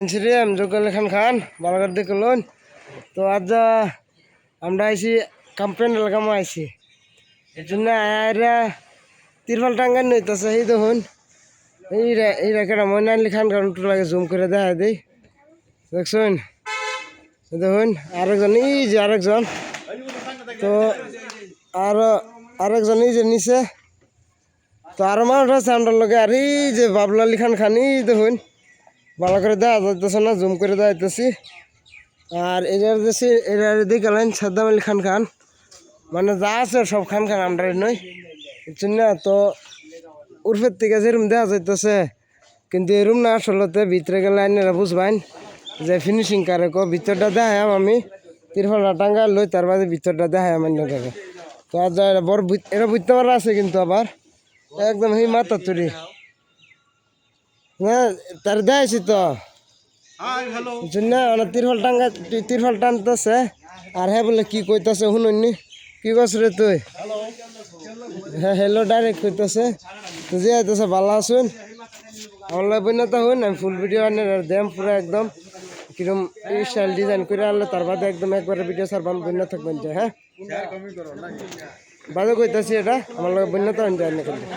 আমি জগল খান খান বালাঘাট দিয়ে করলেন তো আজ আমরা আইসি কাম্পেন এলাকামো আইসি এর জন্য আয়রা তিরফল টাঙ্গান নইতেছে এই দেখুন এই রেখাটা ময়নালি খান খান একটু লাগে জুম করে দেখা দিই দেখছেন দেখুন আরেকজন এই যে আরেকজন তো আরেকজন এই যে নিচে তো আরো মানুষ আছে আমরা লোকে আর এই যে বাবলালি খান খান এই দেখুন ভালো করে দেখা যাইতেছে না জুম করে দেখাইতেছি আর এটার দেশে এটার দেখালেন সাদ্দাম আলী খান খান মানে যা আছে সব খান খান আমরা নই বুঝছেন না তো উর্ফের থেকে যেরকম দেখা যাইতেছে কিন্তু এরম না আসলতে ভিতরে গেলে আইনেরা বুঝবেন যে ফিনিশিং কারে কো ভিতরটা দেখাম আমি তিরফলটা টাঙ্গা লই তার বাদে ভিতরটা দেখাম অন্যটাকে তো আজ বড় এরা বুঝতে পারা আছে কিন্তু আবার একদম এই মাথা তুরি হ্যাঁ তার দেখাইছি তো তিরফল টানতেছে আর হ্যাঁ বলে কি কইতেছে শুনুননি কি কস রে তুই হ্যাঁ হ্যালো ডাইরেক্ট কইতেছে তো যে আইতেছে ভালো আসুন আমার বন্যতা হন আমি ফুল ভিডিও আনে দেম পুরো একদম কিরম স্টাইল ডিজাইন করে আনলে তার বাদে একদম একবারে ভিডিও সারবাম বন্য থাকবেন হ্যাঁ বাদে কইতেছি এটা আমার বন্যতা হন যায় না কিন্তু